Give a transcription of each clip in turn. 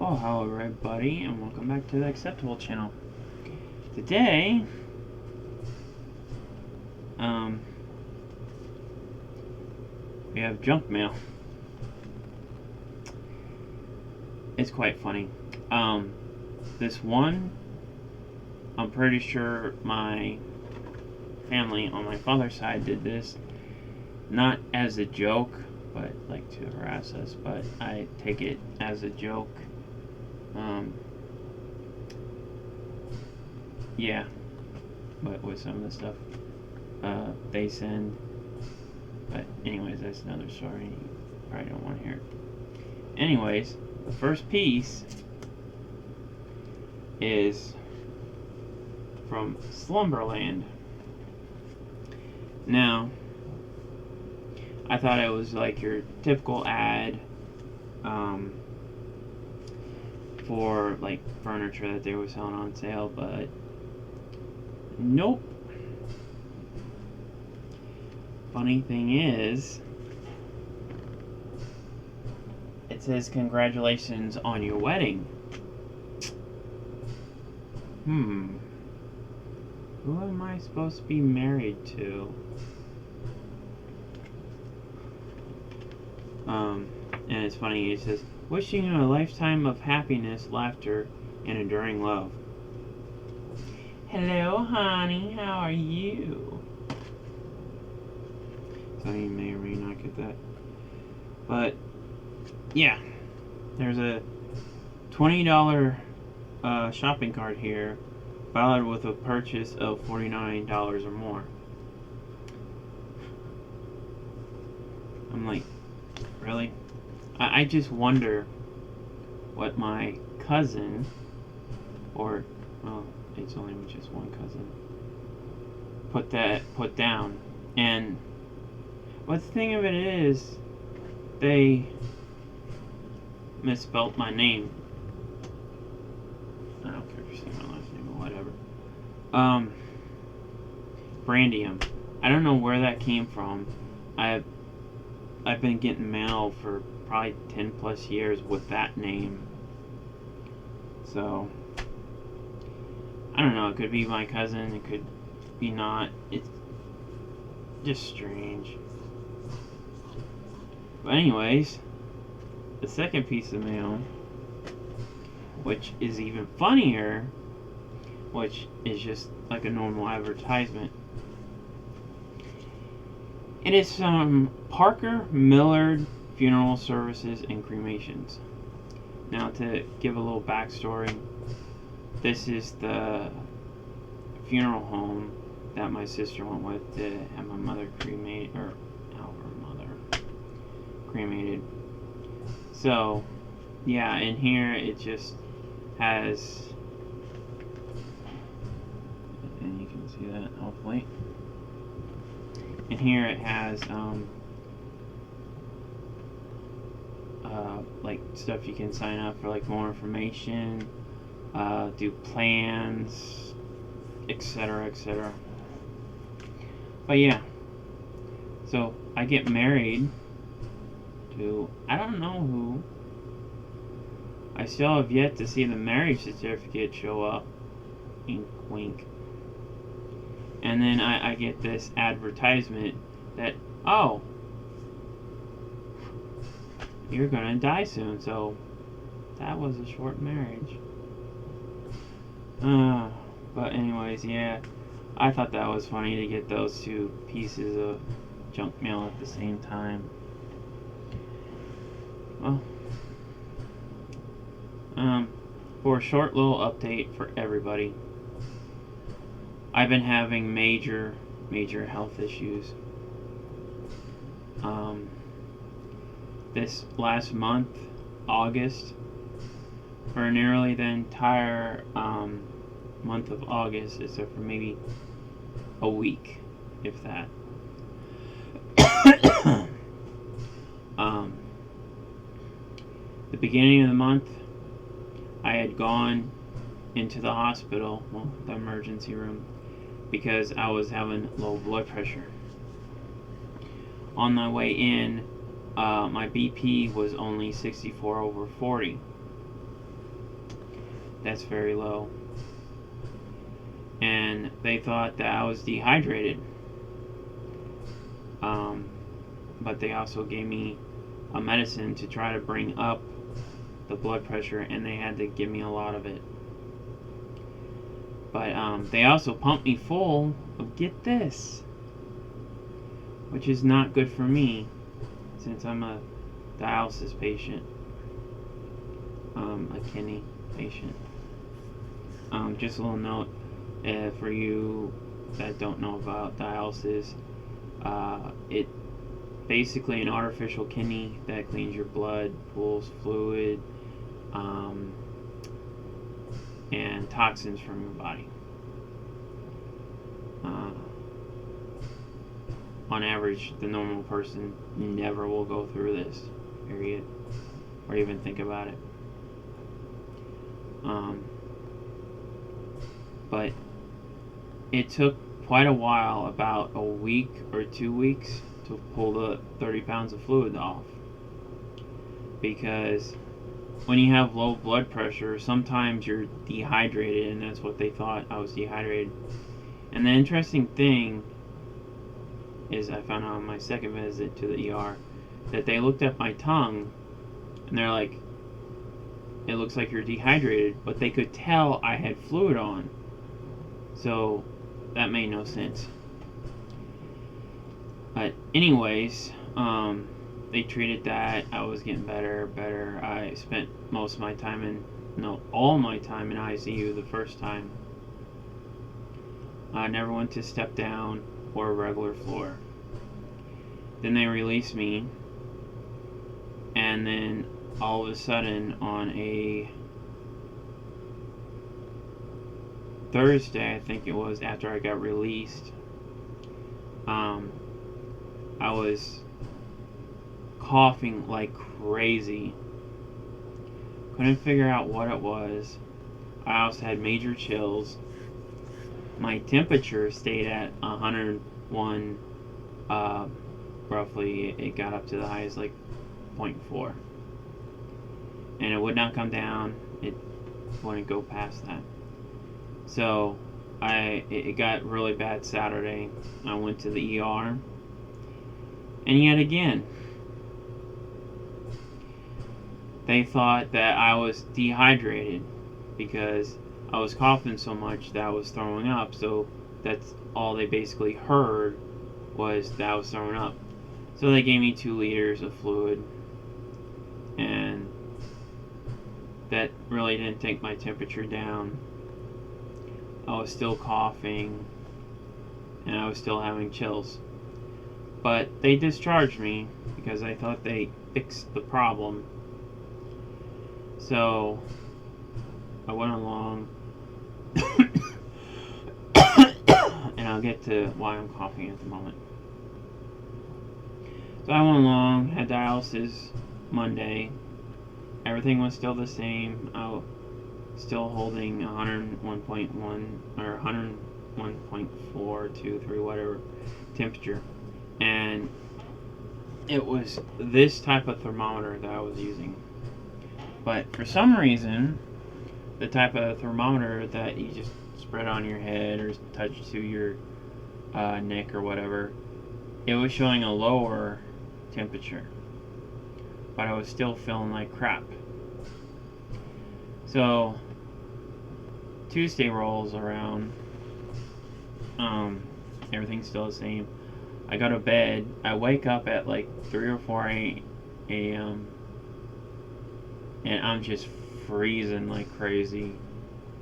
Well, hello everybody, and welcome back to the Acceptable channel. Today, we have junk mail. It's quite funny. This one, I'm pretty sure my family on my father's side did this, not as a joke, but like to harass us, but I take it as a joke. Yeah, but with some of the stuff they send. But anyways, that's another story. You probably don't want to hear it. Anyways, the first piece is from Slumberland. Now, I thought it was like your typical ad for like furniture that they were selling on sale, but nope. Funny thing is, it says congratulations on your wedding. Who am I supposed to be married to? And it's funny, it says, wishing you a lifetime of happiness, laughter, and enduring love. Hello, honey, how are you? So you may or may not get that. But, yeah. There's a $20 shopping cart here, valid with a purchase of $49 or more. I'm like, really? I just wonder what my cousin, or, well, it's only just one cousin, put down. And but the thing of it is, they misspelt my name. I don't care if you say my last name or whatever. Brandium. I don't know where that came from. I've been getting mail for probably 10 plus years with that name. So, I don't know. It could be my cousin. It could be not. It's just strange. But anyways, the second piece of mail, which is even funnier, which is just like a normal advertisement. It is from Parker Millard Funeral Services and Cremations. Now, to give a little backstory, this is the funeral home that my sister went with to have my mother cremated, or our mother cremated. So, yeah, in here it just has, and you can see that hopefully. And here it has like stuff you can sign up for, like more information, do plans, etc., etc. But yeah, so I get married to, I don't know who. I still have yet to see the marriage certificate show up. Wink, wink. And then I get this advertisement that, oh, you're gonna die soon, so that was a short marriage. But anyways, yeah, I thought that was funny to get those two pieces of junk mail at the same time. Well, for a short little update for everybody, I've been having major health issues. This last month, August, for nearly the entire month of August, except for maybe a week, if that. The beginning of the month, I had gone into the hospital, well, the emergency room, because I was having low blood pressure. On my way in, my BP was only 64/40. That's very low. And they thought that I was dehydrated. But they also gave me a medicine to try to bring up the blood pressure, and they had to give me a lot of it. But they also pumped me full of, get this, which is not good for me since I'm a dialysis patient, a kidney patient. Just a little note for you that don't know about dialysis. It basically an artificial kidney that cleans your blood, pulls fluid, and toxins from your body. On average, the normal person never will go through this, period, or even think about it. But it took quite a while, about a week or 2 weeks, to pull the 30 pounds of fluid off. Because when you have low blood pressure, sometimes you're dehydrated, and that's what they thought, I was dehydrated. And the interesting thing is, I found out on my second visit to the ER that they looked at my tongue and they're like, it looks like you're dehydrated, but they could tell I had fluid on. So that made no sense. But anyways, they treated that. I was getting better. I spent all my time in ICU the first time. I never went to step down or a regular floor. Then they released me, and then all of a sudden on a Thursday, I think it was, after I got released, I was coughing like crazy. Couldn't figure out what it was. I also had major chills. My temperature stayed at 101, roughly. It got up to the highest, like 0.4. And it would not come down. It wouldn't go past that. So, it got really bad Saturday. I went to the ER. And yet again, they thought that I was dehydrated because I was coughing so much that I was throwing up. So that's all they basically heard, was that I was throwing up. So they gave me 2 liters of fluid, and that really didn't take my temperature down. I was still coughing, and I was still having chills. But they discharged me because I thought they fixed the problem. So I went along, and I'll get to why I'm coughing at the moment. So I went along, had dialysis Monday. Everything was still the same. I was still holding 101.1 or 101.4, 2, 3, whatever temperature. And it was this type of thermometer that I was using. But for some reason, the type of thermometer that you just spread on your head or touch to your neck or whatever, it was showing a lower temperature. But I was still feeling like crap. So Tuesday rolls around. Everything's still the same. I go to bed. I wake up at like 3 or 4 a.m. and I'm just freezing like crazy,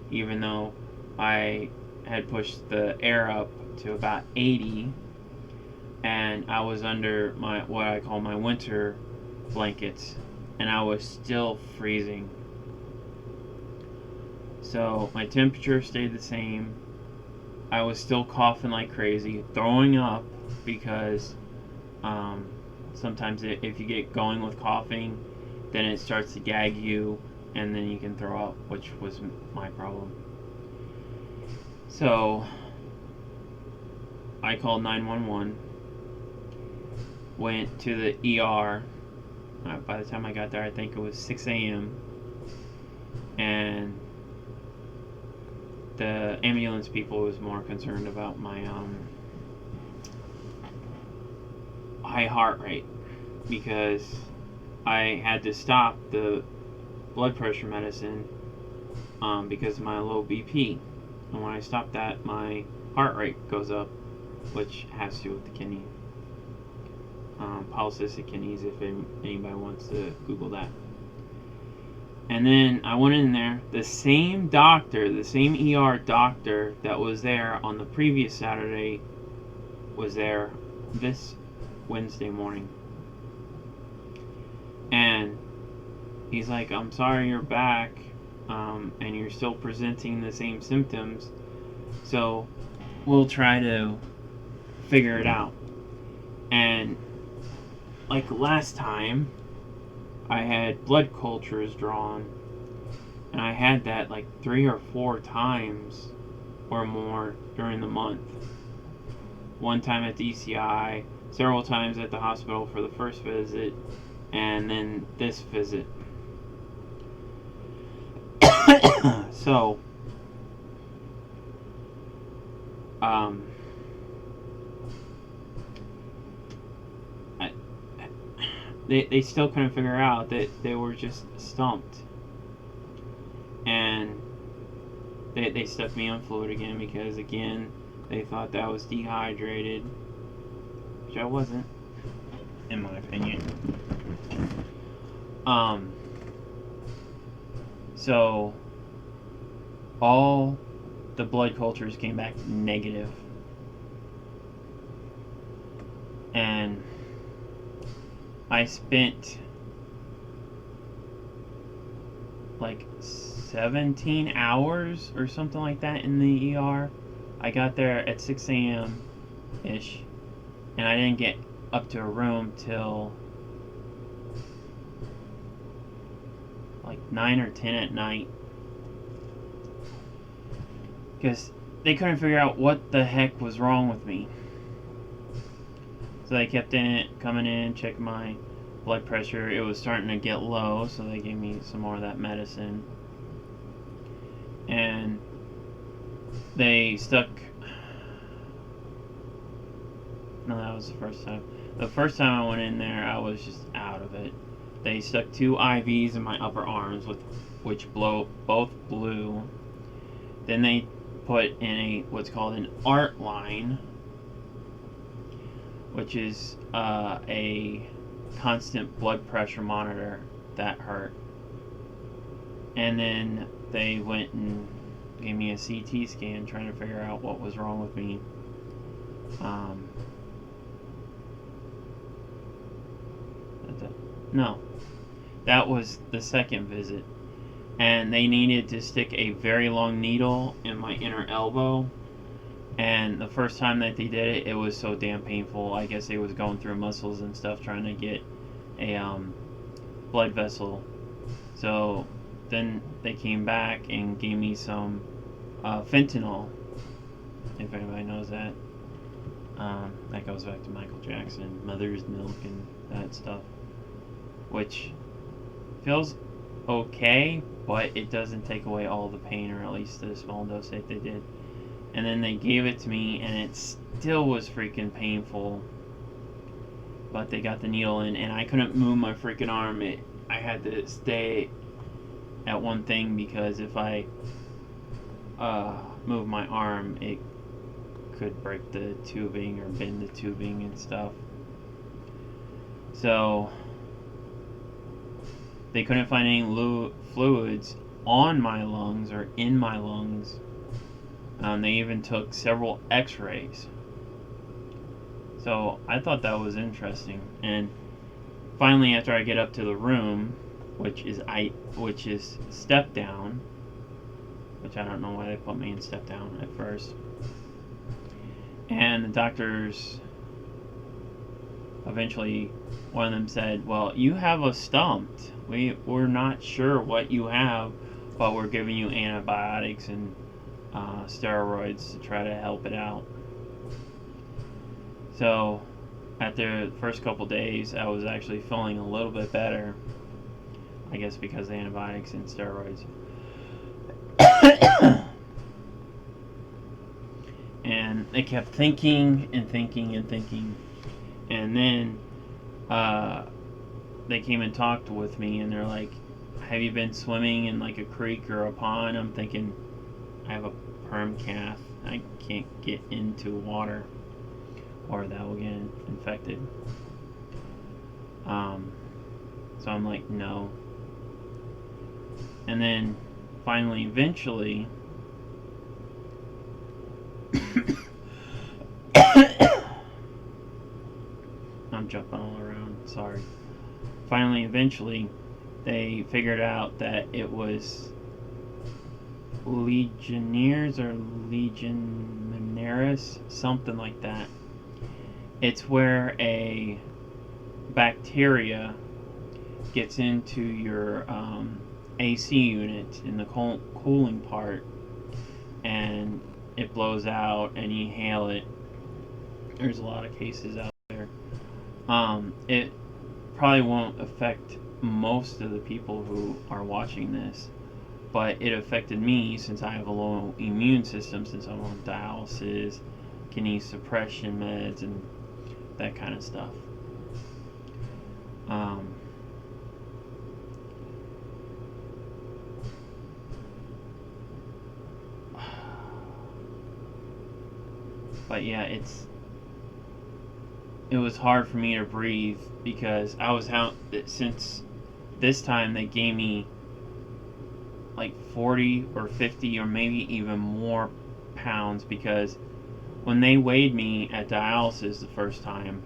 even though I had pushed the air up to about 80, and I was under my what I call my winter blankets, and I was still freezing. So my temperature stayed the same. I was still coughing like crazy, throwing up, because sometimes if you get going with coughing, then it starts to gag you, and then you can throw up, which was my problem. So I called 911, went to the ER. By the time I got there, I think it was 6 a.m. And the ambulance people was more concerned about my high heart rate, because I had to stop the blood pressure medicine because of my low BP. And when I stop that, my heart rate goes up, which has to do with the kidney. Polycystic kidneys, if anybody wants to Google that. And then I went in there. The same doctor, the same ER doctor that was there on the previous Saturday was there this Wednesday morning. And he's like, I'm sorry you're back, and you're still presenting the same symptoms, so we'll try to figure it out. And like last time, I had blood cultures drawn, and I had that like 3 or 4 times or more during the month. One time at the ECI, several times at the hospital for the first visit, and then this visit. So, they still couldn't figure out that they were just stumped. And they stuck me on fluid again because, again, they thought that I was dehydrated, which I wasn't, in my opinion. So all the blood cultures came back negative. And I spent like 17 hours or something like that in the ER. I got there at 6 a.m. ish, and I didn't get up to a room till like 9 or 10 at night, because they couldn't figure out what the heck was wrong with me. So they kept coming in, checking my blood pressure. It was starting to get low, so they gave me some more of that medicine. And they stuck... No, that was the first time. The first time I went in there, I was just out of it. They stuck 2 IVs in my upper arms, which both blew. Then they put in what's called an ART line, which is a constant blood pressure monitor. That hurt. And then they went and gave me a CT scan trying to figure out what was wrong with me. No, that was the second visit. And they needed to stick a very long needle in my inner elbow. And the first time that they did it, it was so damn painful. I guess they was going through muscles and stuff trying to get a blood vessel. So then they came back and gave me some fentanyl, if anybody knows that. That goes back to Michael Jackson, mother's milk and that stuff, which feels okay, but it doesn't take away all the pain, or at least the small dose that they did. And then they gave it to me, and it still was freaking painful. But they got the needle in, and I couldn't move my freaking arm. I had to stay at one thing, because if I move my arm, it could break the tubing or bend the tubing and stuff. So they couldn't find any fluids on my lungs or in my lungs. They even took several x-rays. So I thought that was interesting. And finally, after I get up to the room, which is step down, which I don't know why they put me in step down at first. And the doctors, eventually, one of them said, well, you have a stumped. We're not sure what you have, but we're giving you antibiotics and steroids to try to help it out. So after the first couple days, I was actually feeling a little bit better, I guess because of the antibiotics and steroids. And they kept thinking and thinking and thinking. And then they came and talked with me, and they're like, have you been swimming in like a creek or a pond? I'm thinking, I have a perm calf. I can't get into water, or that will get infected. So I'm like, no. And then finally, eventually, I'm jumping all around, sorry. Finally, eventually, they figured out that it was Legionnaires or Legionnaires, something like that. It's where a bacteria gets into your AC unit in the cooling part, and it blows out and you inhale it. There's a lot of cases out there. It probably won't affect most of the people who are watching this, but it affected me since I have a low immune system, since I'm on dialysis, kidney suppression meds, and that kind of stuff. But yeah, it was hard for me to breathe because I was out. Since this time they gave me like 40 or 50 or maybe even more pounds, because when they weighed me at dialysis the first time,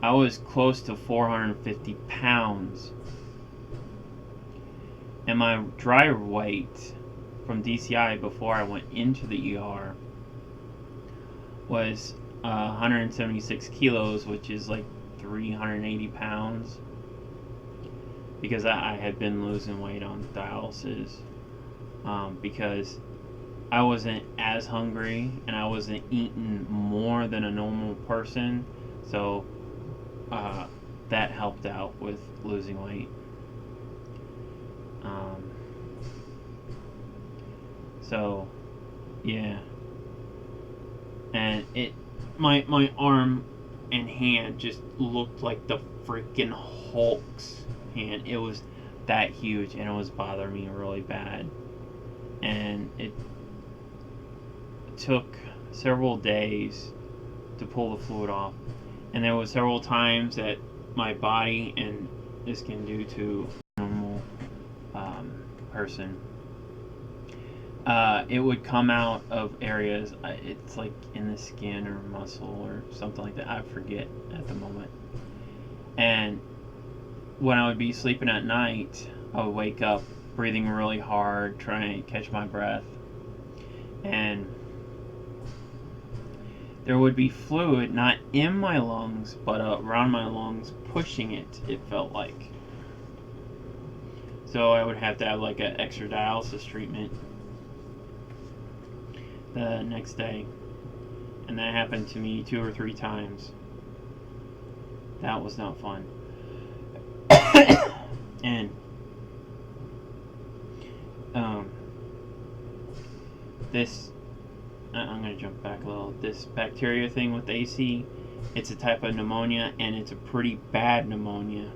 I was close to 450 pounds. And my dry weight from DCI before I went into the ER was 176 kilos, which is like 380 pounds, because I had been losing weight on dialysis, because I wasn't as hungry and I wasn't eating more than a normal person, so that helped out with losing weight. So yeah, and my arm and hand just looked like the freaking Hulk's hand. It was that huge, and it was bothering me really bad. And it took several days to pull the fluid off. And there were several times that my body, and this can do to a normal person, it would come out of areas, it's like in the skin or muscle or something like that. I forget at the moment. And when I would be sleeping at night, I would wake up breathing really hard, trying to catch my breath. And there would be fluid not in my lungs, but around my lungs, pushing it felt like. So I would have to have like an extra dialysis treatment the next day, and that happened to me 2 or 3 times. That was not fun. And this, I'm going to jump back a little. This bacteria thing with AC, it's a type of pneumonia, and it's a pretty bad pneumonia.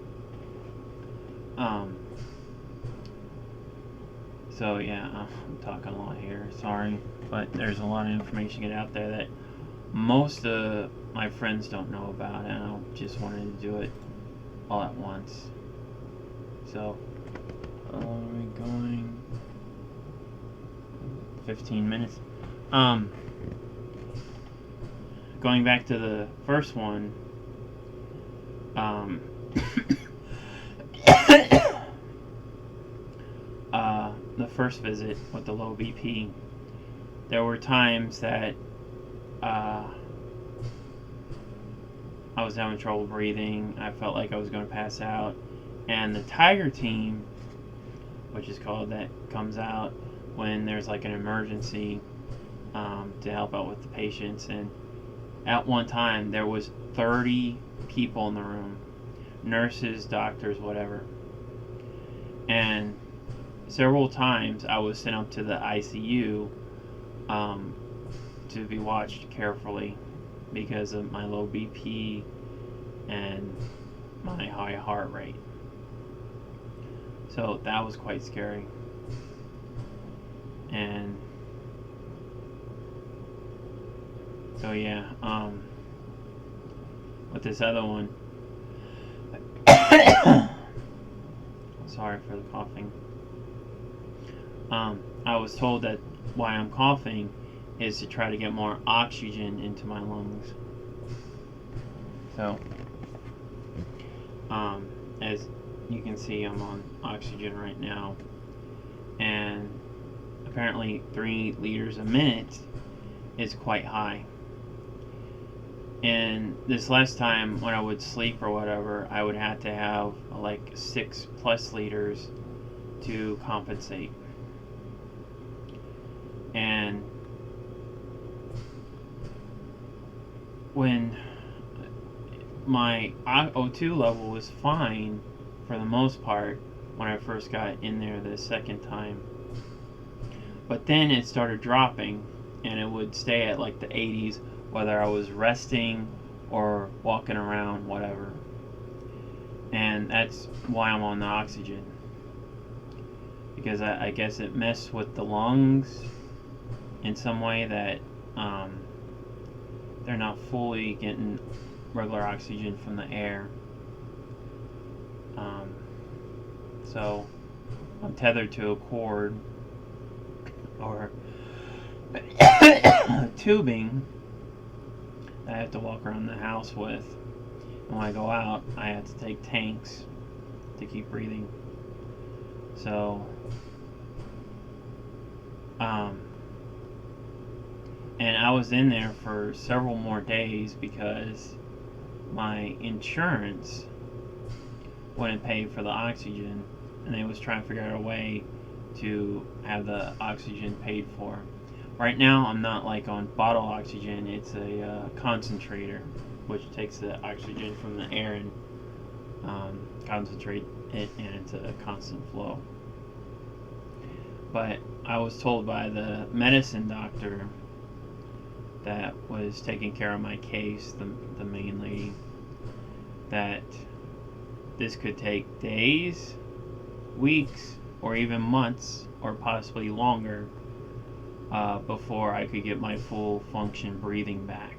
So yeah, I'm talking a lot here, sorry, but there's a lot of information to get out there that most of my friends don't know about, and I just wanted to do it all at once. So, are we going? 15 minutes. Going back to the first one, the first visit with the low BP, there were times that I was having trouble breathing. I felt like I was going to pass out, and the Tiger team, which is called, that comes out when there's like an emergency, to help out with the patients. And at one time there was 30 people in the room, nurses, doctors, whatever. And several times I was sent up to the ICU to be watched carefully because of my low BP and my high heart rate. So that was quite scary. And so yeah, with this other one, sorry for the coughing. I was told that why I'm coughing is to try to get more oxygen into my lungs. So, as you can see, I'm on oxygen right now, and apparently 3 liters a minute is quite high. And this last time when I would sleep or whatever, I would have to have like 6+ liters to compensate. And when my O2 level was fine for the most part when I first got in there the second time, but then it started dropping, and it would stay at like the 80s whether I was resting or walking around, whatever. And that's why I'm on the oxygen, because I guess it messed with the lungs in some way that they're not fully getting regular oxygen from the air. So I'm tethered to a cord or tubing that I have to walk around the house with. And when I go out, I have to take tanks to keep breathing. So, and I was in there for several more days because my insurance wouldn't pay for the oxygen, and they was trying to figure out a way to have the oxygen paid for. Right now, I'm not like on bottle oxygen. It's a concentrator, which takes the oxygen from the air and concentrate it, and it's a constant flow. But I was told by the medicine doctor that was taking care of my case, the main lady, that this could take days, weeks, or even months, or possibly longer before I could get my full function breathing back.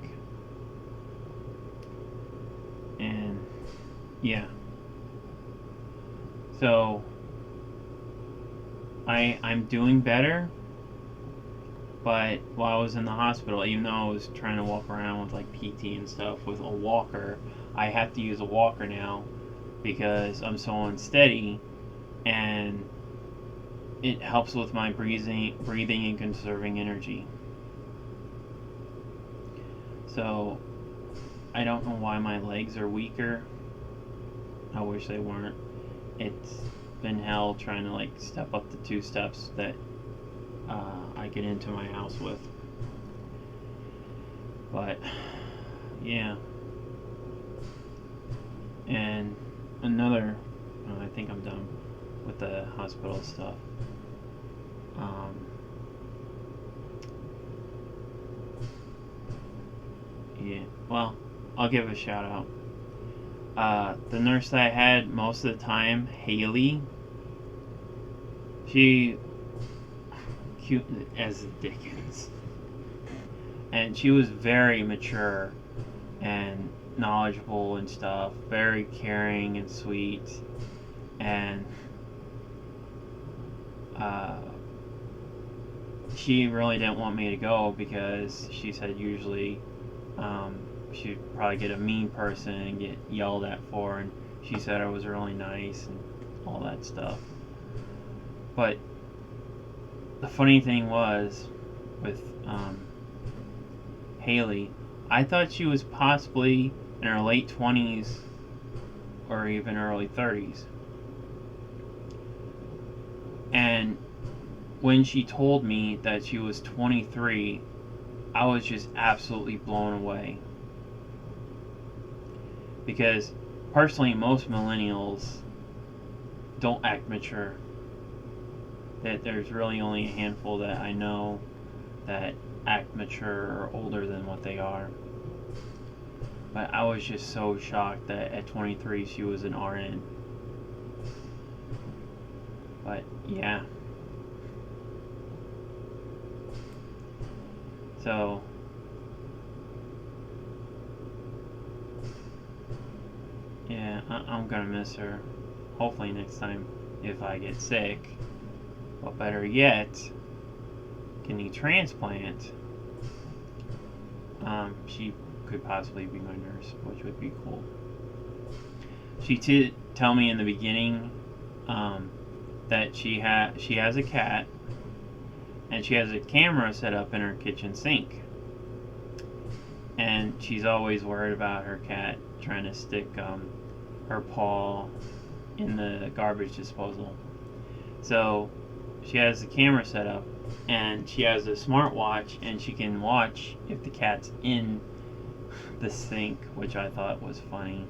And yeah, so I'm doing better, but while I was in the hospital, even though I was trying to walk around with like PT and stuff with a walker, I have to use a walker now because I'm so unsteady, and it helps with my breathing and conserving energy. So I don't know why my legs are weaker. I wish they weren't. It's been hell trying to like step up the 2 steps that I get into my house with. But yeah. And another, I think I'm done with the hospital stuff. Yeah, well, I'll give a shout out. The nurse that I had most of the time, Haley, she cute as the dickens, and she was very mature and knowledgeable and stuff, very caring and sweet, and she really didn't want me to go because she said usually she'd probably get a mean person and get yelled at for, and she said I was really nice and all that stuff. But the funny thing was with Haley, I thought she was possibly in her late 20s or even early 30s. And when she told me that she was 23, I was just absolutely blown away. Because personally, most millennials don't act mature. That there's really only a handful that I know that act mature or older than what they are. But I was just so shocked that at 23 she was an RN. But yeah. So yeah, I'm gonna miss her. Hopefully next time if I get sick. But better yet, getting transplant. She could possibly be my nurse, which would be cool. She did tell me in the beginning that she has a cat, and she has a camera set up in her kitchen sink, and she's always worried about her cat trying to stick her paw in the garbage disposal. So she has the camera set up, and she has a smartwatch, and she can watch if the cat's in the sink, which I thought was funny.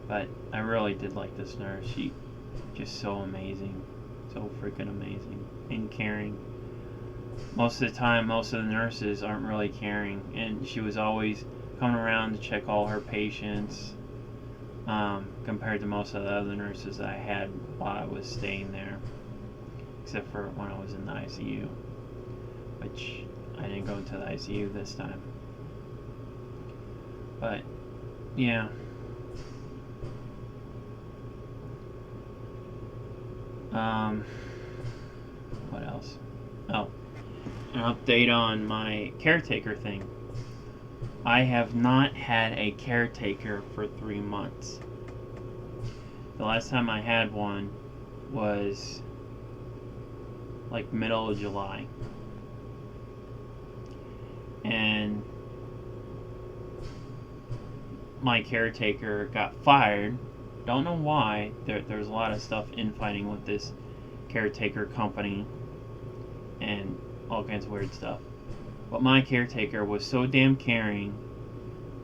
But I really did like this nurse. She just so amazing, so freaking amazing and caring. Most of the time, most of the nurses aren't really caring, and she was always coming around to check all her patients, compared to most of the other nurses I had while I was staying there, except for when I was in the ICU, which I didn't go into the ICU this time. But yeah. What else? Oh, an update on my caretaker thing. I have not had a caretaker for 3 months. The last time I had one was like middle of July. And my caretaker got fired. Don't know why. There's a lot of stuff infighting with this caretaker company and all kinds of weird stuff. But my caretaker was so damn caring.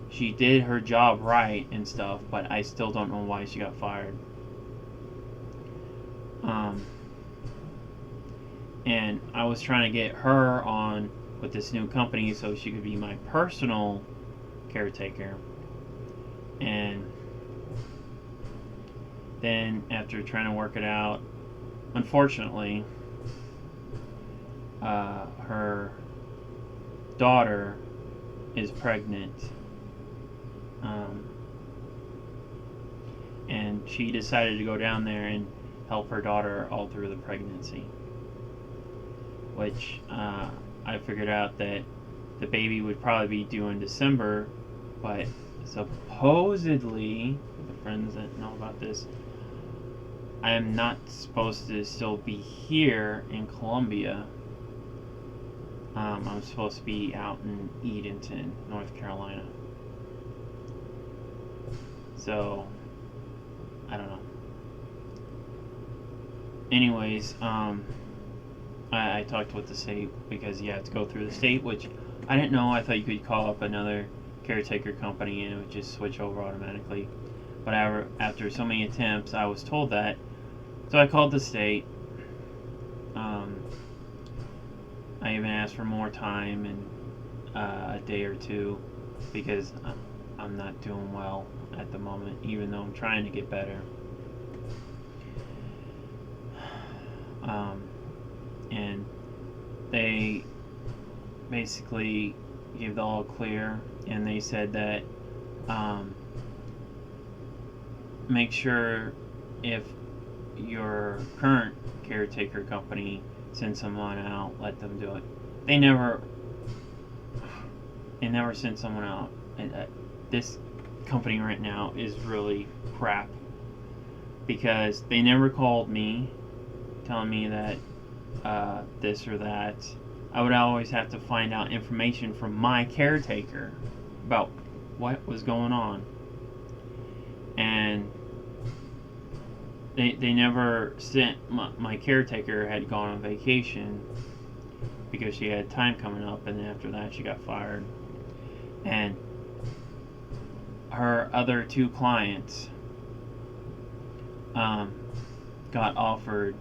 She did her job right and stuff, but I still don't know why she got fired. And I was trying to get her on with this new company so she could be my personal caretaker. And then after trying to work it out, unfortunately, her daughter is pregnant, and she decided to go down there and help her daughter all through the pregnancy, which I figured out that the baby would probably be due in December, but supposedly, the friends that know about this, I am not supposed to still be here in Columbia. I'm supposed to be out in Edenton, North Carolina. So, I don't know. Anyways, I talked with the state because you have to go through the state, which I didn't know. I thought you could call up another caretaker company and it would just switch over automatically. But after so many attempts, I was told that. So I called the state. I even asked for more time and a day or two because I'm not doing well at the moment, even though I'm trying to get better. And they basically gave the all clear, and they said that make sure if your current caretaker company sends someone out, let them do it. They never sent someone out. And this company right now is really crap because they never called me telling me that this or that. I would always have to find out information from my caretaker about what was going on. And they never sent, my caretaker had gone on vacation because she had time coming up, and then after that she got fired. And her other two clients got offered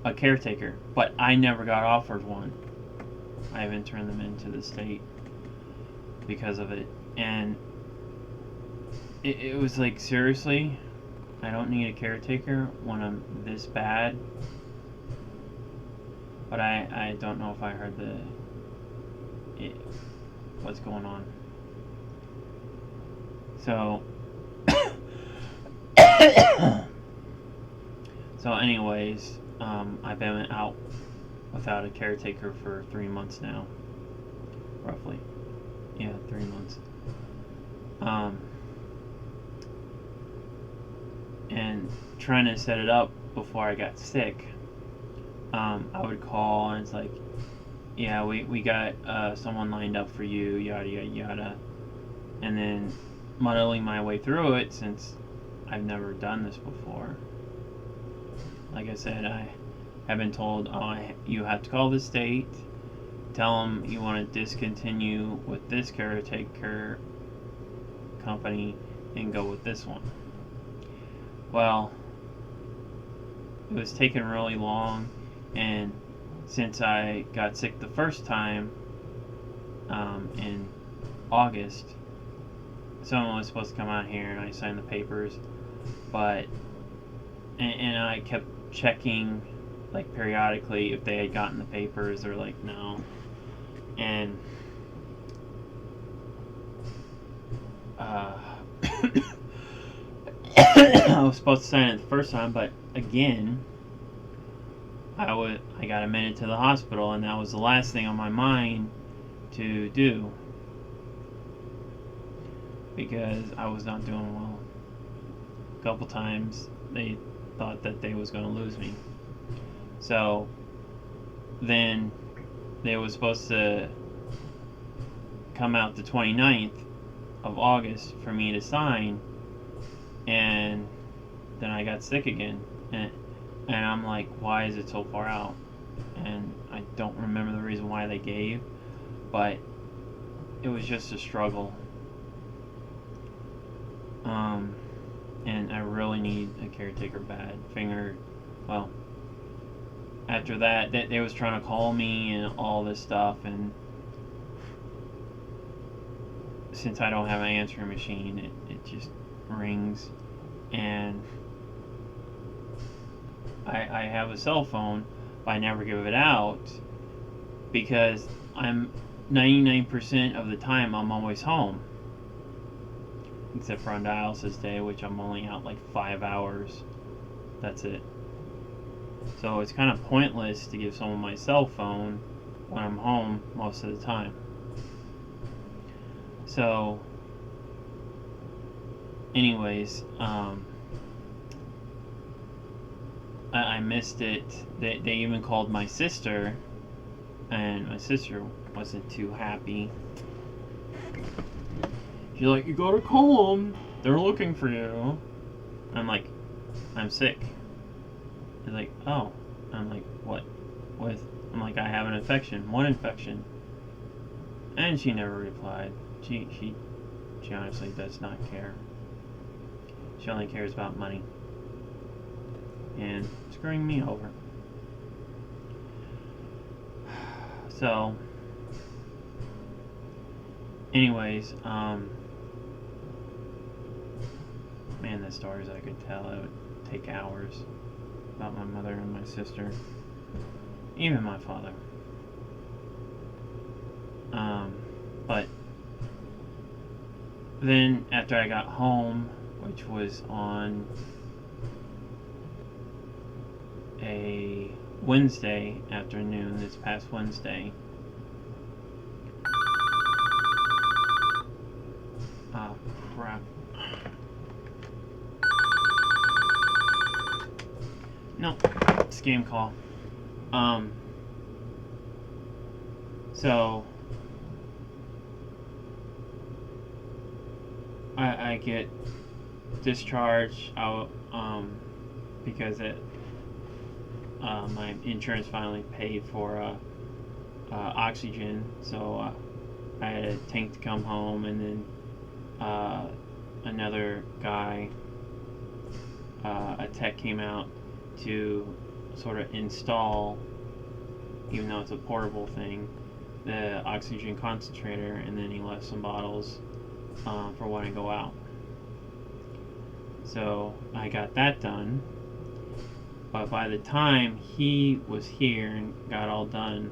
a caretaker, but I never got offered one. I haven't turned them into the state because of it. And it was like, seriously, I don't need a caretaker when I'm this bad. But I don't know if I heard what's going on. So so anyways, I've been out without a caretaker for 3 months now, roughly. Yeah, 3 months. And trying to set it up before I got sick, I would call and it's like, yeah, we got someone lined up for you, yada yada yada, and then muddling my way through it since I've never done this before. Like I said, I have been told, you have to call the state, tell them you want to discontinue with this caretaker company and go with this one. Well, it was taking really long, and since I got sick the first time in August, someone was supposed to come out here and I signed the papers, but and I kept checking like periodically if they had gotten the papers. They're like, no. And I was supposed to sign it the first time, but again, I got admitted to the hospital, and that was the last thing on my mind to do because I was not doing well. A couple times they thought that they was going to lose me. So then they was supposed to come out the 29th of August for me to sign, and then I got sick again, and I'm like, why is it so far out? And I don't remember the reason why they gave, but it was just a struggle. And I really need a caretaker bad. Well, after that, they was trying to call me and all this stuff, and since I don't have an answering machine, it just rings, and I have a cell phone, but I never give it out because I'm 99% of the time I'm always home, except for on dialysis day, which I'm only out like 5 hours. That's it. So it's kind of pointless to give someone my cell phone when I'm home most of the time. So anyways, I missed it. They even called my sister, and my sister wasn't too happy. She's like, you gotta call them. They're looking for you. I'm like, I'm sick. She's like, oh. I'm like, what? I'm like, I have an infection. What infection? And she never replied. She honestly does not care. She only cares about money and screwing me over. So anyways, man, the stories I could tell, it would take hours about my mother and my sister, even my father. But then after I got home, which was on a Wednesday afternoon, this past Wednesday. Oh, crap. No, scam call. So I get discharged out because my insurance finally paid for oxygen, so I had a tank to come home, and then another guy, a tech, came out to sort of install, even though it's a portable thing, the oxygen concentrator, and then he left some bottles for when I go out. So I got that done. But by the time he was here and got all done,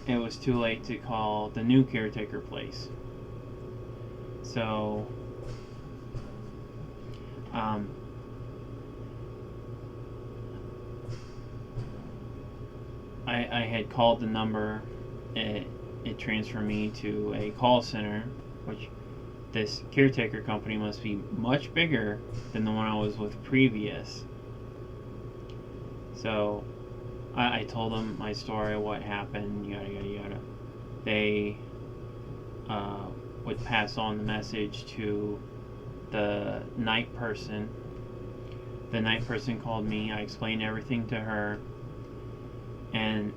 it was too late to call the new caretaker place. So I had called the number. It transferred me to a call center, which this caretaker company must be much bigger than the one I was with previous. So I told them my story, what happened, yada yada yada. They would pass on the message to the night person. The night person called me. I explained everything to her, and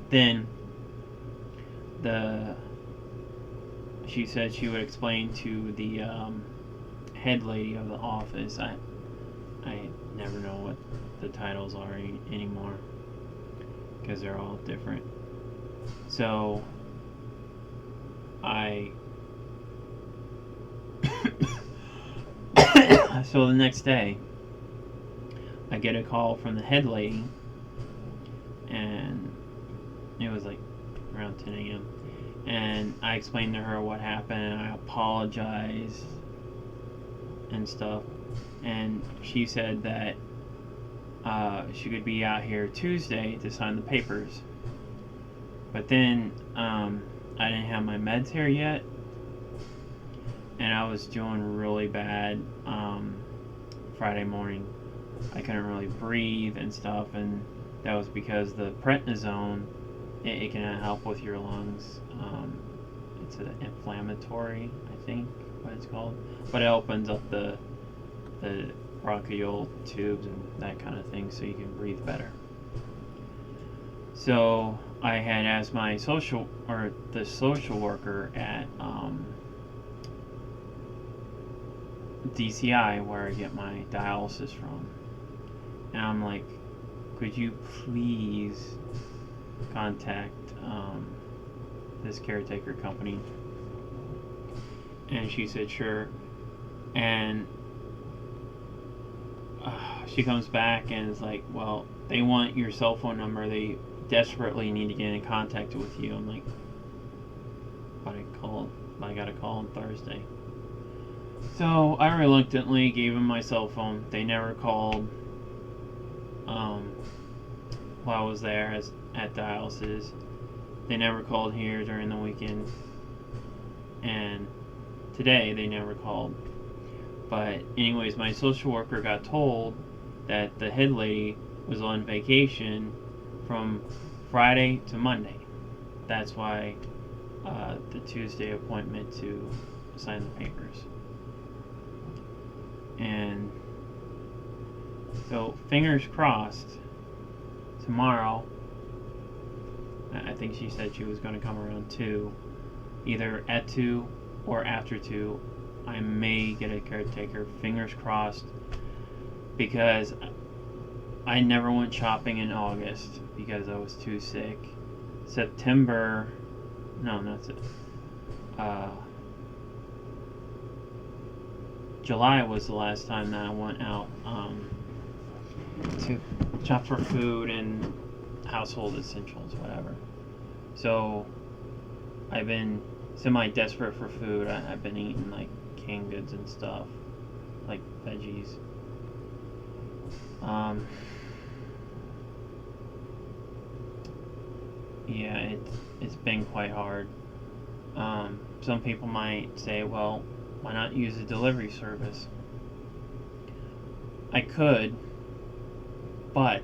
then she said she would explain to the head lady of the office. I never know what the titles are anymore because they're all different. So so the next day I get a call from the head lady, and it was like around 10 a.m. and I explained to her what happened, and I apologized and stuff, and she said that she could be out here Tuesday to sign the papers. But then I didn't have my meds here yet, and I was doing really bad Friday morning. I couldn't really breathe and stuff, and that was because the prednisone, it can help with your lungs. It's an inflammatory, I think, what it's called, but it opens up the bronchial tubes and that kind of thing, so you can breathe better. So I had asked the social worker at DCI, where I get my dialysis from, and I'm like, could you please contact this caretaker company? And she said sure. And she comes back and is like, well, they want your cell phone number. They desperately need to get in contact with you. I'm like, but I got a call on Thursday. So I reluctantly gave them my cell phone. They never called while I was there at dialysis. They never called here during the weekend. And today they never called. But anyways, my social worker got told that the head lady was on vacation from Friday to Monday. That's why the Tuesday appointment to sign the papers. And so fingers crossed, tomorrow, I think she said she was going to come around 2, either at 2 or after 2. I may get a caretaker, fingers crossed, because I never went shopping in August because I was too sick. September, no, not it. July was the last time that I went out to shop for food and household essentials, whatever. So I've been semi-desperate for food. I've been eating like canned goods and stuff, like veggies. Yeah, it's been quite hard. Some people might say, well, why not use a delivery service? I could, but,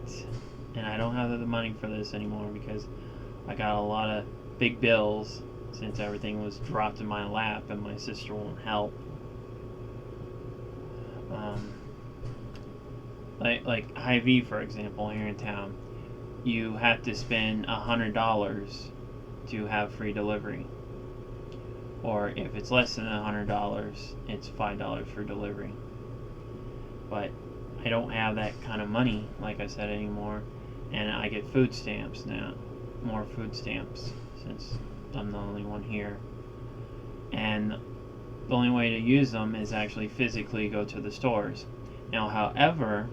and I don't have the money for this anymore because I got a lot of big bills since everything was dropped in my lap and my sister won't help. Like Hy-Vee, for example, here in town, you have to spend $100 to have free delivery. Or if it's less than $100, it's $5 for delivery. But I don't have that kind of money, like I said, anymore. and I get food stamps now, more food stamps, since I'm the only one here. And the only way to use them is actually physically go to the stores. Now, however,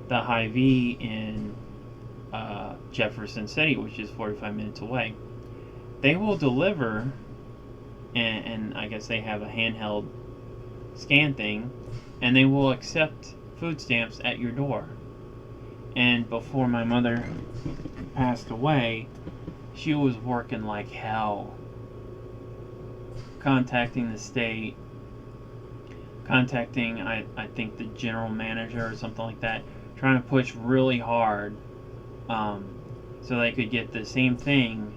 the Hy-Vee in Jefferson City, which is 45 minutes away, they will deliver, and I guess they have a handheld scan thing, and they will accept food stamps at your door. And before my mother passed away, she was working like hell, contacting the state, contacting I think the general manager or something like that, trying to push really hard, so they could get the same thing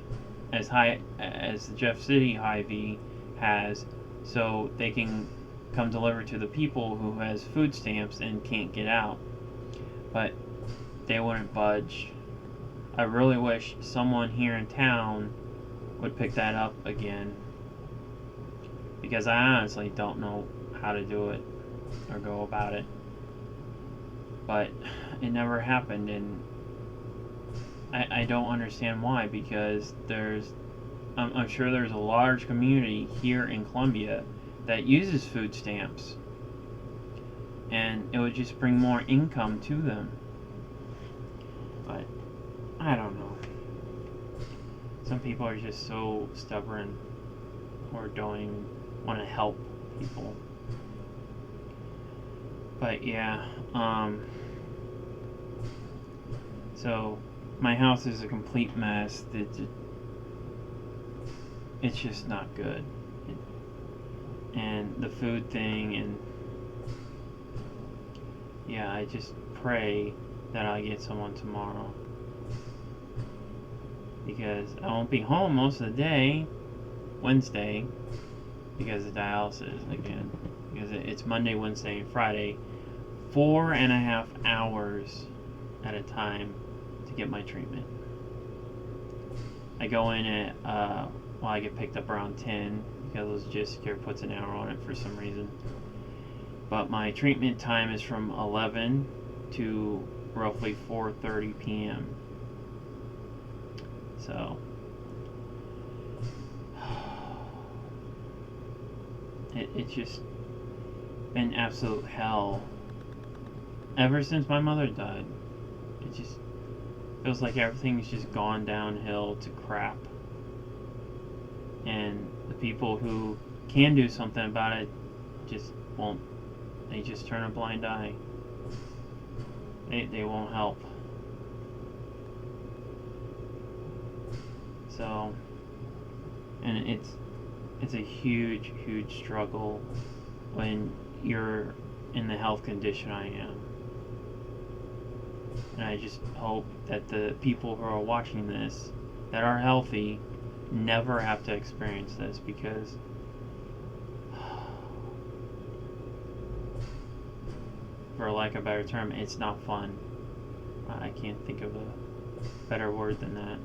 as the Jeff City Hy-Vee has, so they can come deliver to the people who has food stamps and can't get out. But they wouldn't budge. I really wish someone here in town would pick that up again, because I honestly don't know how to do it or go about it. But it never happened, and I don't understand why, because I'm sure there's a large community here in Columbia that uses food stamps, and it would just bring more income to them. But I don't know. Some people are just so stubborn, or don't even want to help people. But yeah, so my house is a complete mess. It's just not good. And the food thing, and yeah, I just pray that I get someone tomorrow, because I won't be home most of the day, Wednesday, because of dialysis again, because it's Monday, Wednesday, and Friday, 4.5 hours at a time to get my treatment. I go in at I get picked up around 10, because Logisticare puts an hour on it for some reason. But my treatment time is from 11 to roughly 4:30 p.m. So it's just been absolute hell ever since my mother died. It just feels like everything's just gone downhill to crap. And the people who can do something about it just won't. They just turn a blind eye. They won't help. So, and it's a huge struggle when you're in the health condition I am. And I just hope that the people who are watching this that are healthy never have to experience this, because for lack of a better term, it's not fun. I can't think of a better word than that.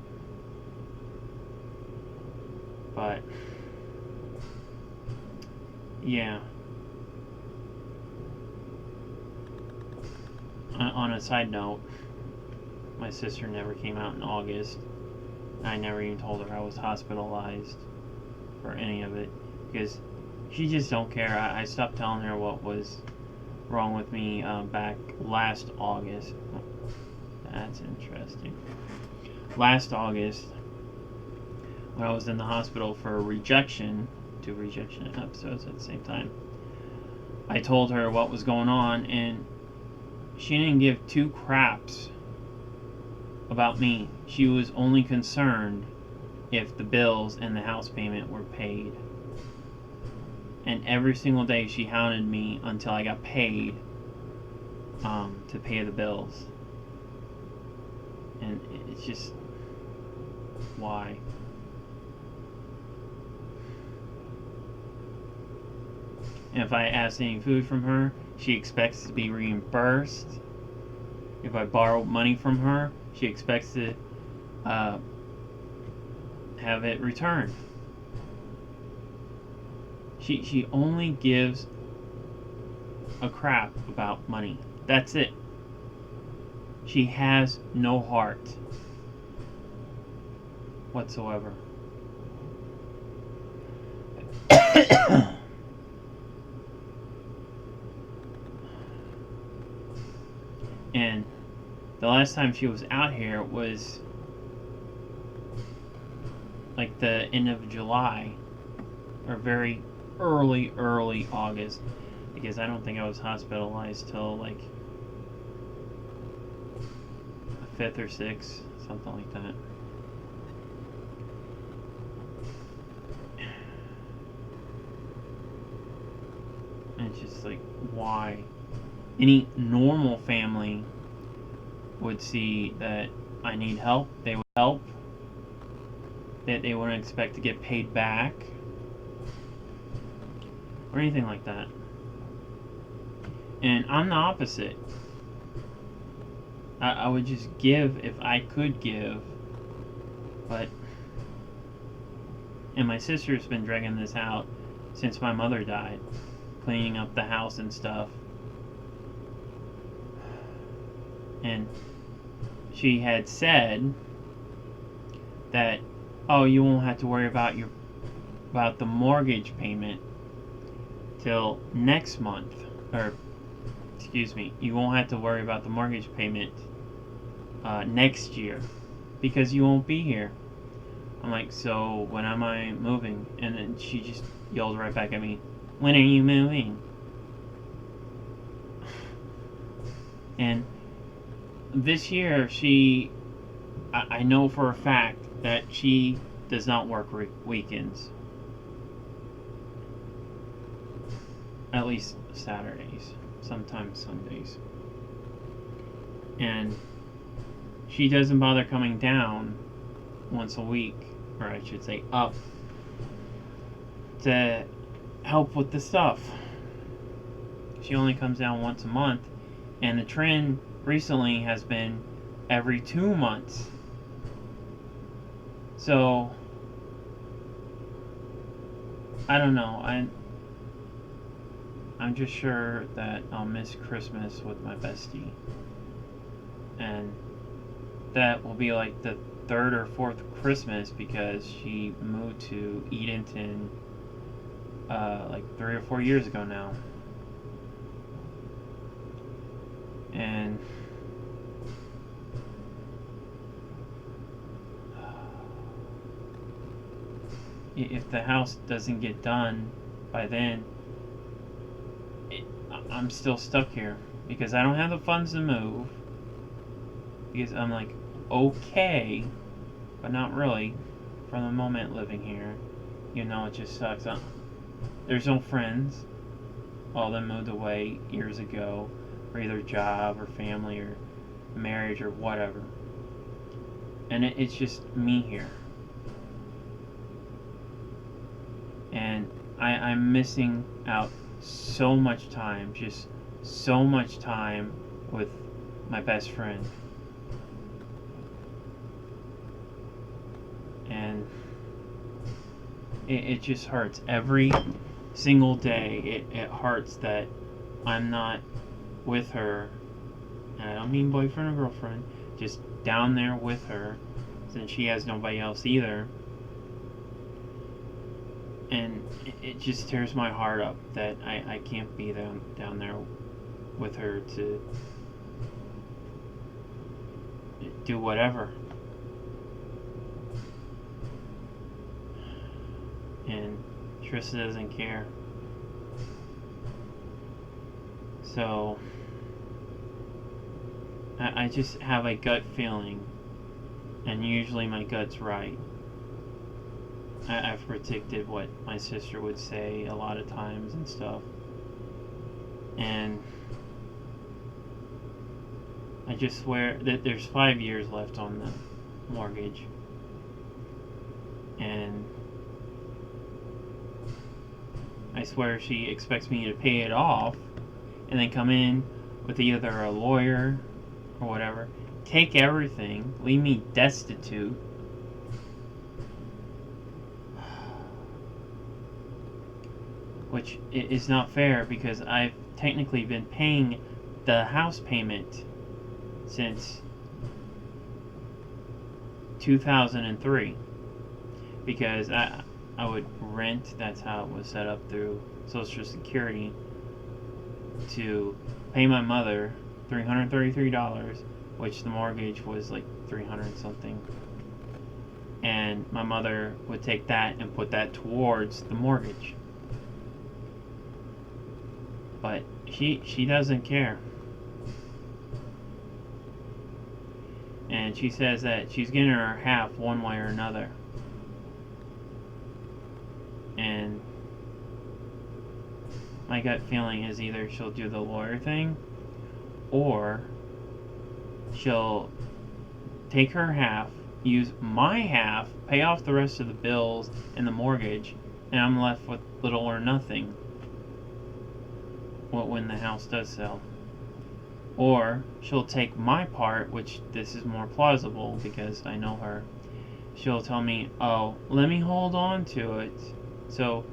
But yeah, on a side note, my sister never came out in August. I never even told her I was hospitalized for any of it, because she just don't care. I stopped telling her what was wrong with me back last August. That's interesting. Last August, when I was in the hospital for rejection, 2 rejection episodes at the same time, I told her what was going on, and she didn't give 2 craps about me. She was only concerned if the bills and the house payment were paid. And every single day she hounded me until I got paid to pay the bills. And it's just, why? And if I ask any food from her, she expects to be reimbursed. If I borrow money from her, she expects to have it returned. She only gives a crap about money. That's it. She has no heart whatsoever. And the last time she was out here was like the end of July, or very early August, because I don't think I was hospitalized till like the 5th or 6th, something like that. And it's just like, why? Any normal family would see that I need help, they would help, that they wouldn't expect to get paid back or anything like that. And I'm the opposite. I would just give if I could give, but... And my sister's been dragging this out since my mother died, cleaning up the house and stuff. And she had said that, oh, you won't have to worry about the mortgage payment till next month, or excuse me, you won't have to worry about the mortgage payment next year because you won't be here. I'm like, so when am I moving? And then she just yelled right back at me, when are you moving? And this year, I know for a fact that she does not work weekends. At least Saturdays, sometimes Sundays. And she doesn't bother coming down once a week, or I should say up, to help with the stuff. She only comes down once a month, and the trend recently has been every 2 months. So I don't know. I'm just sure that I'll miss Christmas with my bestie, and that will be like the 3rd or 4th Christmas because she moved to Edenton like 3 or 4 years ago now. And if the house doesn't get done by then, I'm still stuck here because I don't have the funds to move, because I'm like okay, but not really for the moment living here. You know, it just sucks. There's no friends. All of them moved away years ago for either job or family or marriage or whatever. And it's just me here. And I'm missing out so much time, just so much time with my best friend. And it just hurts. Every single day it hurts that I'm not with her. And I don't mean boyfriend or girlfriend, just down there with her, since she has nobody else either. And it just tears my heart up that I can't be down there with her to do whatever. And Trista doesn't care. So I just have a gut feeling, and usually my gut's right. I've predicted what my sister would say a lot of times and stuff. And I just swear that there's 5 years left on the mortgage. And I swear she expects me to pay it off and then come in with either a lawyer or whatever, take everything, leave me destitute. Which is not fair because I've technically been paying the house payment since 2003, because I would rent. That's how it was set up through Social Security, to pay my mother $333, which the mortgage was like 300 something, and my mother would take that and put that towards the mortgage. But she doesn't care. And she says that she's getting her half one way or another. And my gut feeling is either she'll do the lawyer thing, or she'll take her half, use my half, pay off the rest of the bills and the mortgage, and I'm left with little or nothing when the house does sell. Or she'll take my part, which this is more plausible because I know her. She'll tell me, oh, let me hold on to it. So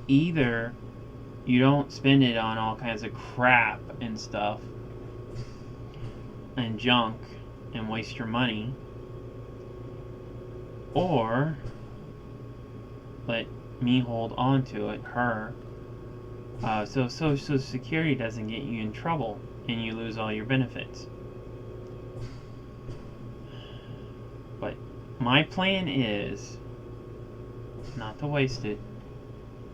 either you don't spend it on all kinds of crap and stuff and junk and waste your money, or let me hold on to it, her, so Social Security doesn't get you in trouble and you lose all your benefits. But my plan is not to waste it,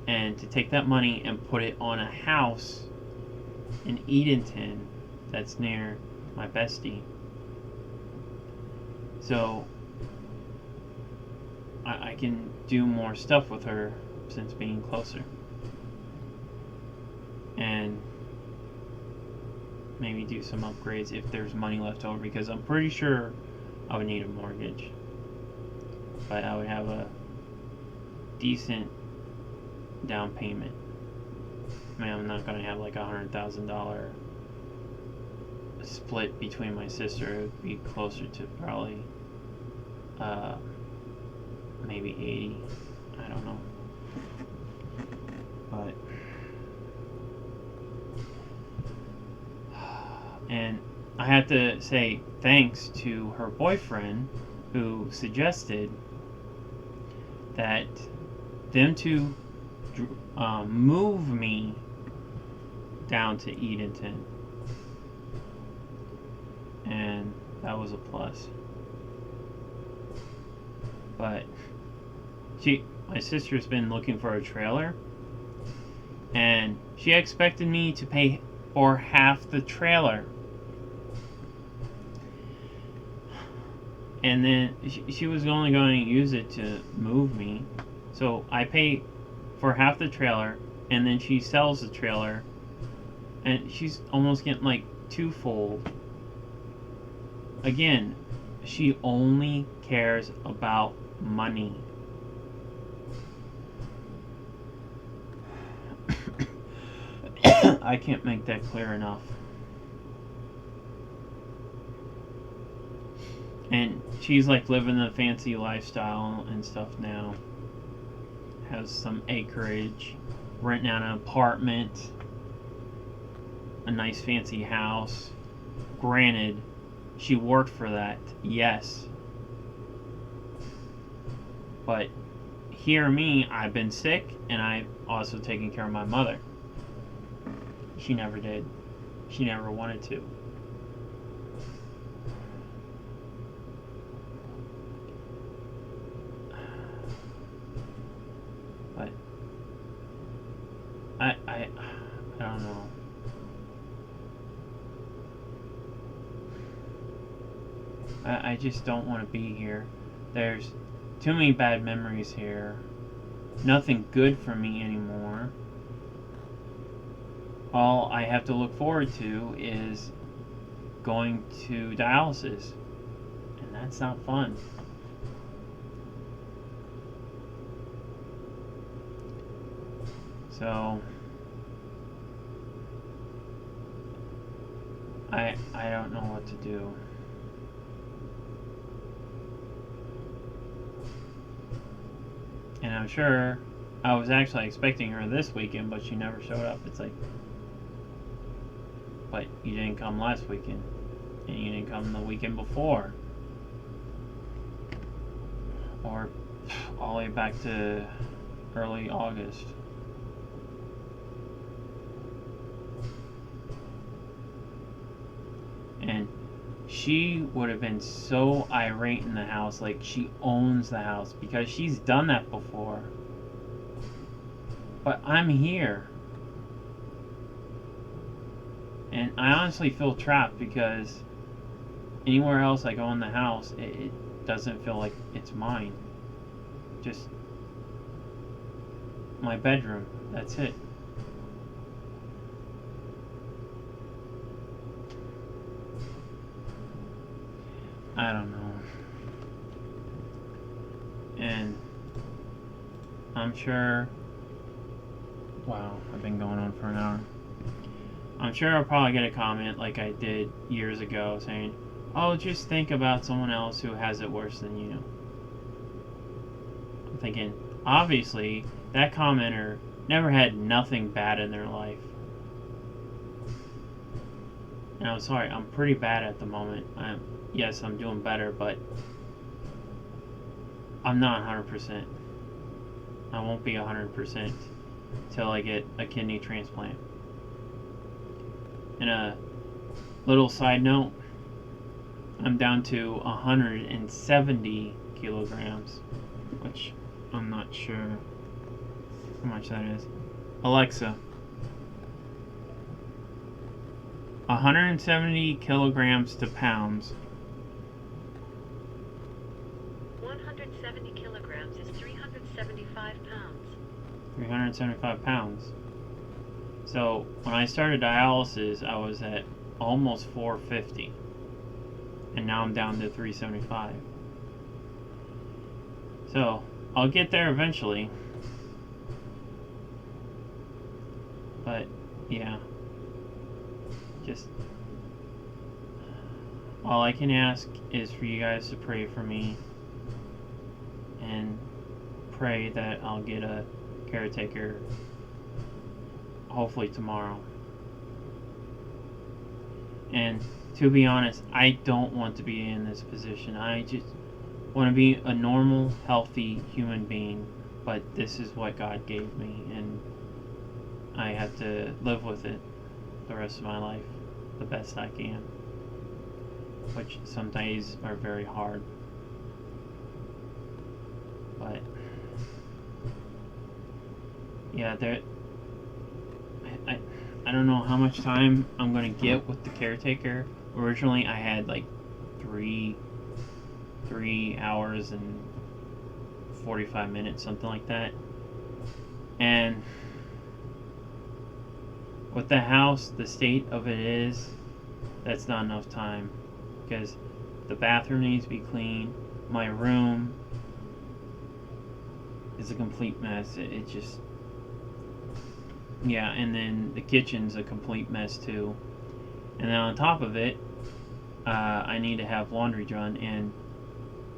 and to take that money and put it on a house in Edenton that's near my bestie. So I can do more stuff with her since being closer. And maybe do some upgrades if there's money left over, because I'm pretty sure I would need a mortgage. But I would have a decent down payment. I mean, I'm not going to have like $100,000 split between my sister. It would be closer to probably maybe 80. I don't know. But and I have to say thanks to her boyfriend, who suggested that them two move me down to Edenton, and that was a plus. But my sister's been looking for a trailer, and she expected me to pay for half the trailer. And then she was only going to use it to move me. So I pay for half the trailer, and then she sells the trailer, and she's almost getting like twofold. Again, she only cares about money. I can't make that clear enough. And she's like living the fancy lifestyle and stuff now. Has some acreage, renting out an apartment, a nice fancy house. Granted, she worked for that, yes. But hear me, I've been sick, and I've also taken care of my mother. She never did. She never wanted to. But I don't know. I just don't want to be here. There's too many bad memories here. Nothing good for me anymore. All I have to look forward to is going to dialysis. And that's not fun. So I don't know what to do. And I'm sure I was actually expecting her this weekend, but she never showed up. It's like, but you didn't come last weekend, and you didn't didn't come the weekend before. Or all the way back to early August. And she would have been so irate in the house, like she owns the house, because she's done that before. But I'm here. And I honestly feel trapped because anywhere else I go in the house, it doesn't feel like it's mine. Just my bedroom. That's it. I don't know. And I'm sure... Wow, I've been going on for an hour. I'm sure I'll probably get a comment like I did years ago saying, oh, just think about someone else who has it worse than you. I'm thinking, obviously, that commenter never had nothing bad in their life. And I'm sorry, I'm pretty bad at the moment. Yes, I'm doing better, but I'm not 100%. I won't be 100% till I get a kidney transplant. And a little side note, I'm down to 170 kilograms, which I'm not sure how much that is. Alexa, 170 kilograms to pounds. 170 kilograms is 375 pounds. 375 pounds. So when I started dialysis, I was at almost 450, and now I'm down to 375. So I'll get there eventually, but yeah, just all I can ask is for you guys to pray for me and pray that I'll get a caretaker hopefully tomorrow. And to be honest, I don't want to be in this position. I just want to be a normal, healthy human being, but this is what God gave me, and I have to live with it the rest of my life the best I can, which some days are very hard. But yeah, I don't know how much time I'm going to get with the caretaker. Originally I had like 3 hours and 45 minutes, something like that. And with the house, the state of it is, that's not enough time. Because the bathroom needs to be clean. My room is a complete mess. It just... Yeah, and then the kitchen's a complete mess too. And then on top of it, I need to have laundry done, and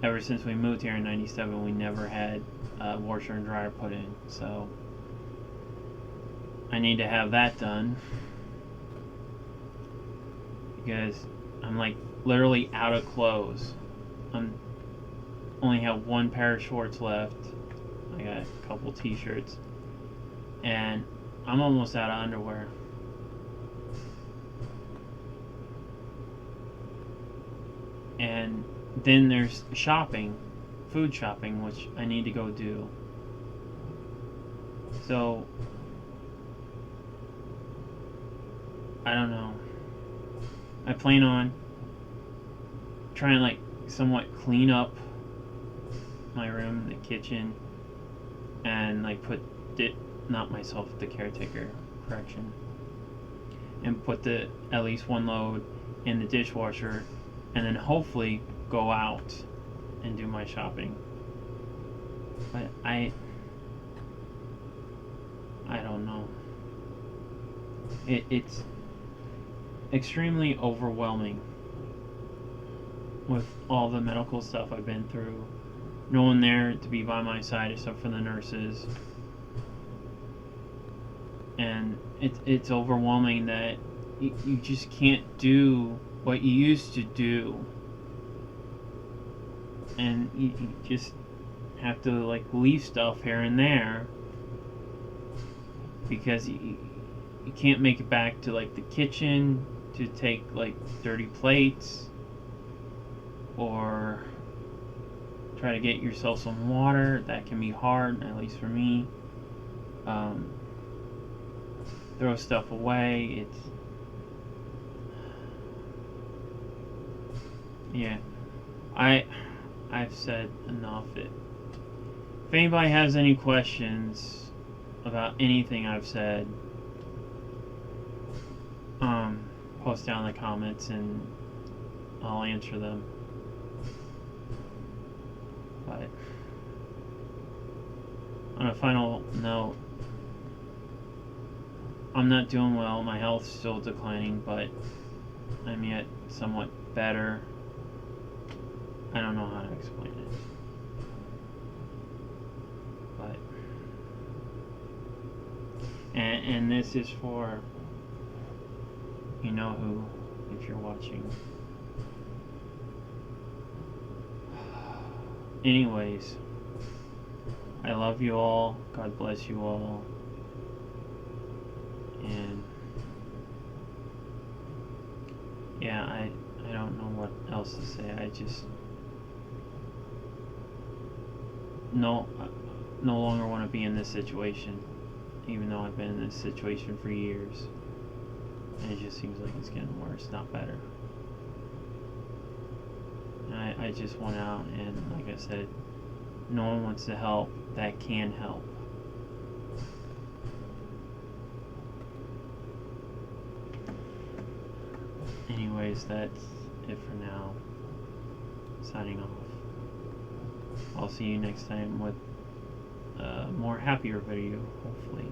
ever since we moved here in '97, we never had a washer and dryer put in, so I need to have that done, because I'm like literally out of clothes. I'm only have one pair of shorts left. I got a couple t-shirts, and I'm almost out of underwear. And then there's shopping, food shopping, which I need to go do. So I don't know. I plan on trying to like somewhat clean up my room, the kitchen, and like put it, not myself, the caretaker, correction, and put the at least one load in the dishwasher, and then hopefully go out and do my shopping. But I don't know. It's extremely overwhelming with all the medical stuff I've been through. No one there to be by my side except for the nurses. And it's overwhelming that you just can't do what you used to do, and you just have to like leave stuff here and there because you can't make it back to like the kitchen to take like dirty plates or try to get yourself some water. That can be hard, at least for me. Throw stuff away. Yeah, I've said enough. If anybody has any questions about anything I've said, post down in the comments and I'll answer them. But on a final note, I'm not doing well. My health's still declining, but I'm yet somewhat better. I don't know how to explain it. But and this is for you know who, if you're watching. Anyways, I love you all. God bless you all. And yeah, I don't know what else to say. I just no longer want to be in this situation, even though I've been in this situation for years. And it just seems like it's getting worse, not better. And I just went out and, like I said, no one wants to help that can help. Anyways, that's it for now. Signing off. I'll see you next time with a more happier video, hopefully.